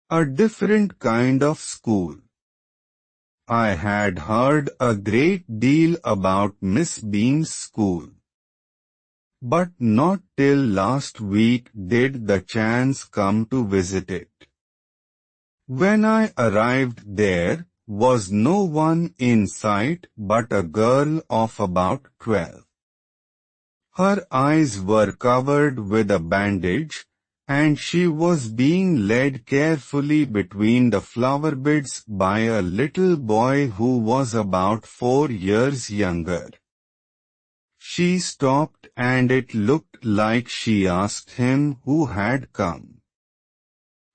A different kind of school. I had heard a great deal about Miss Bean's school. But not till last week did the chance come to visit it. When I arrived there was no one in sight but a girl of about 12. Her eyes were covered with a bandage, and she was being led carefully between the flower beds by a little boy who was about 4 years younger. She stopped and it looked like she asked him who had come.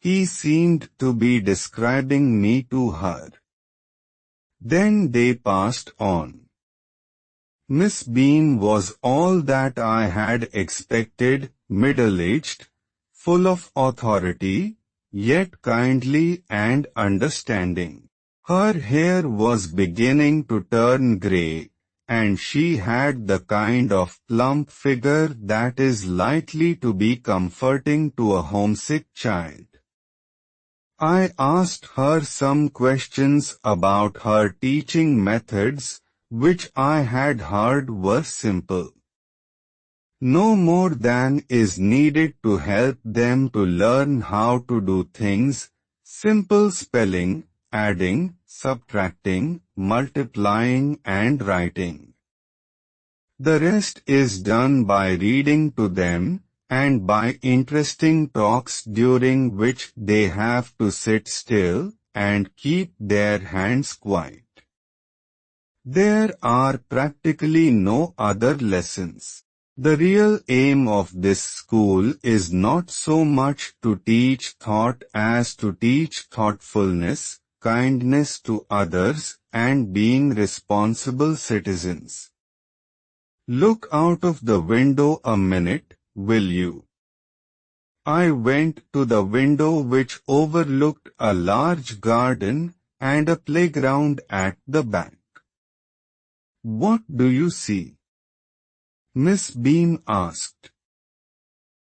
He seemed to be describing me to her. Then they passed on. Miss Bean was all that I had expected, middle-aged, full of authority, yet kindly and understanding. Her hair was beginning to turn grey, and she had the kind of plump figure that is likely to be comforting to a homesick child. I asked her some questions about her teaching methods, which I had heard were simple. No more than is needed to help them to learn how to do things, simple spelling, adding, subtracting, multiplying and writing. The rest is done by reading to them, and by interesting talks during which they have to sit still and keep their hands quiet. There are practically no other lessons. The real aim of this school is not so much to teach thought as to teach thoughtfulness, kindness to others, and being responsible citizens. Look out of the window a minute, will you? I went to the window which overlooked a large garden and a playground at the back. What do you see? Miss Bean asked.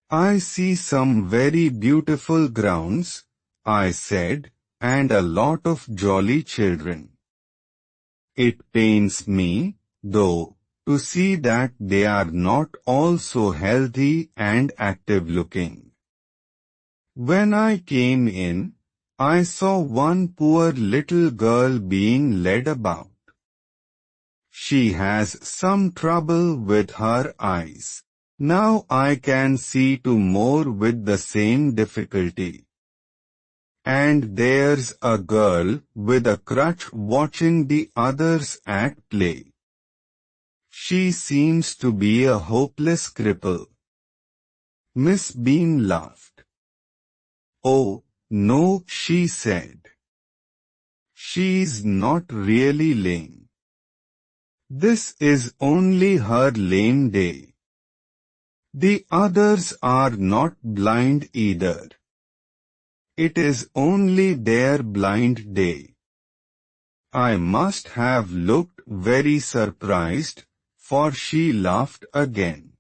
I see some very beautiful grounds, I said, and a lot of jolly children. It pains me, though, to see that they are not all so healthy and active-looking. When I came in, I saw one poor little girl being led about. She has some trouble with her eyes. Now I can see two more with the same difficulty. And there's a girl with a crutch watching the others at play. She seems to be a hopeless cripple. Miss Bean laughed. Oh, no, she said. She's not really lame. This is only her lame day. The others are not blind either. It is only their blind day. I must have looked very surprised, for she laughed again.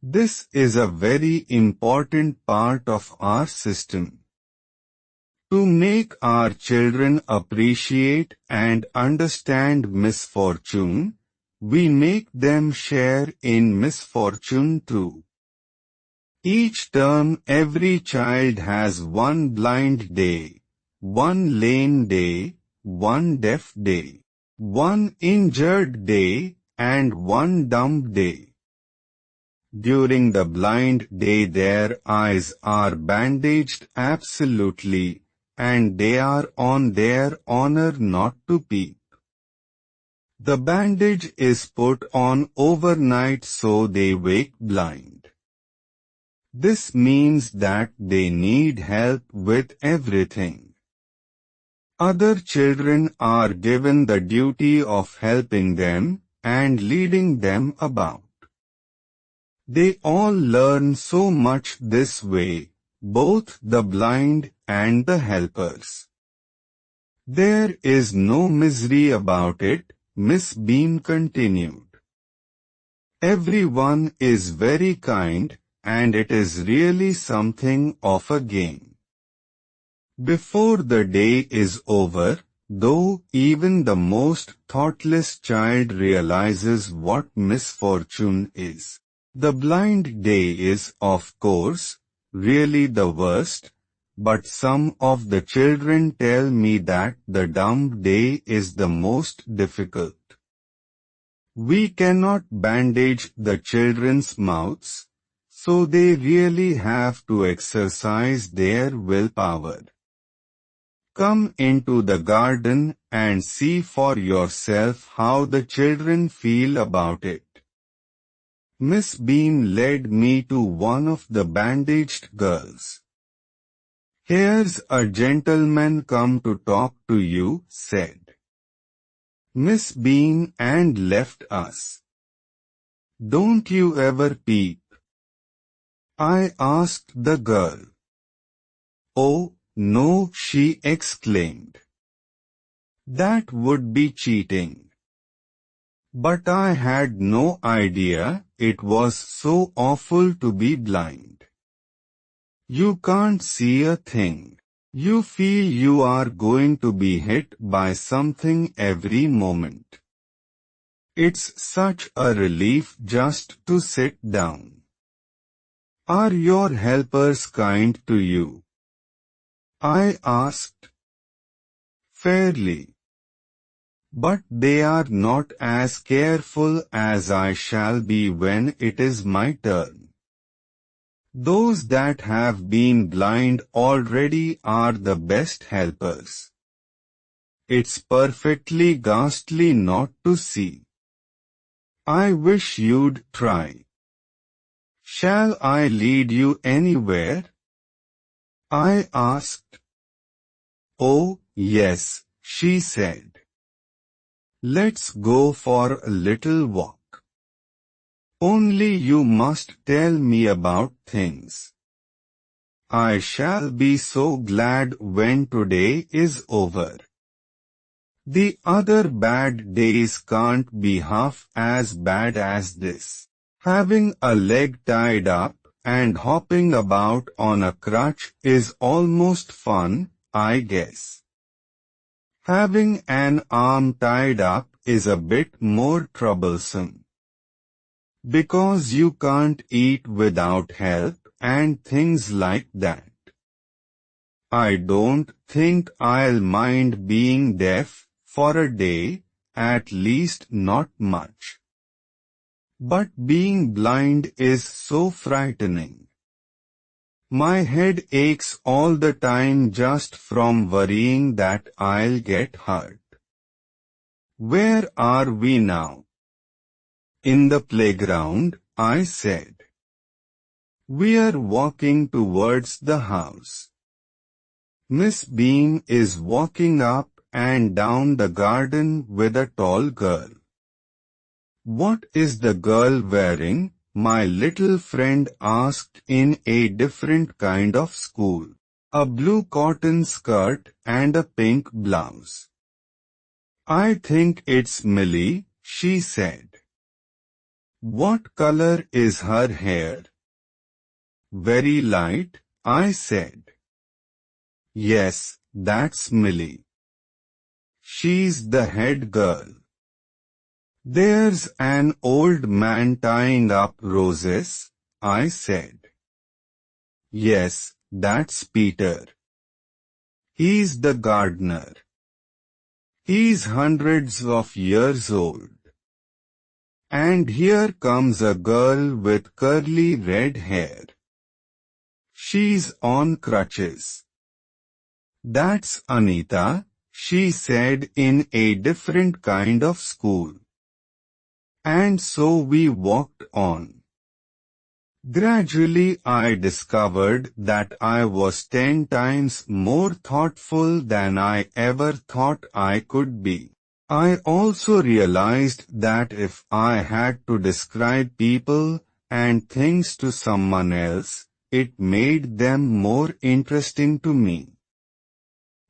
This is a very important part of our system. To make our children appreciate and understand misfortune, we make them share in misfortune too. Each term every child has one blind day, one lame day, one deaf day, one injured day, and one dumb day. During the blind day their eyes are bandaged absolutely, and they are on their honor not to peep. The bandage is put on overnight so they wake blind. This means that they need help with everything. Other children are given the duty of helping them and leading them about. They all learn so much this way, both the blind and the helpers. There is no misery about it, Miss Bean continued. Everyone is very kind, and it is really something of a game. Before the day is over, though, even the most thoughtless child realizes what misfortune is. The blind day is, of course, really the worst, but some of the children tell me that the dumb day is the most difficult. We cannot bandage the children's mouths, so they really have to exercise their willpower. Come into the garden and see for yourself how the children feel about it. Miss Bean led me to one of the bandaged girls. Here's a gentleman come to talk to you, said Miss Bean, and left us. Don't you ever peep? I asked the girl. Oh, no, she exclaimed. That would be cheating. But I had no idea it was so awful to be blind. You can't see a thing. You feel you are going to be hit by something every moment. It's such a relief just to sit down. Are your helpers kind to you? I asked. Fairly. But they are not as careful as I shall be when it is my turn. Those that have been blind already are the best helpers. It's perfectly ghastly not to see. I wish you'd try. Shall I lead you anywhere? I asked. Oh, yes, she said. Let's go for a little walk. Only you must tell me about things. I shall be so glad when today is over. The other bad days can't be half as bad as this. Having a leg tied up and hopping about on a crutch is almost fun, I guess. Having an arm tied up is a bit more troublesome. Because you can't eat without help and things like that. I don't think I'll mind being deaf for a day, at least not much. But being blind is so frightening. My head aches all the time just from worrying that I'll get hurt. Where are we now? In the playground, I said. We're walking towards the house. Miss Bean is walking up and down the garden with a tall girl. What is the girl wearing? My little friend asked in a different kind of school. A blue cotton skirt and a pink blouse. I think it's Millie, she said. What color is her hair? Very light, I said. Yes, that's Millie. She's the head girl. There's an old man tying up roses, I said. Yes, that's Peter. He's the gardener. He's hundreds of years old. And here comes a girl with curly red hair. She's on crutches. That's Anita, she said in a different kind of school. And so we walked on. Gradually I discovered that I was 10 times more thoughtful than I ever thought I could be. I also realized that if I had to describe people and things to someone else, it made them more interesting to me.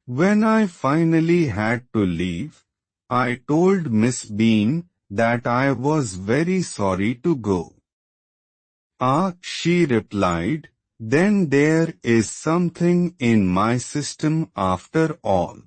When I finally had to leave, I told Miss Bean that I was very sorry to go. Ah, she replied, Then there is something in my system after all.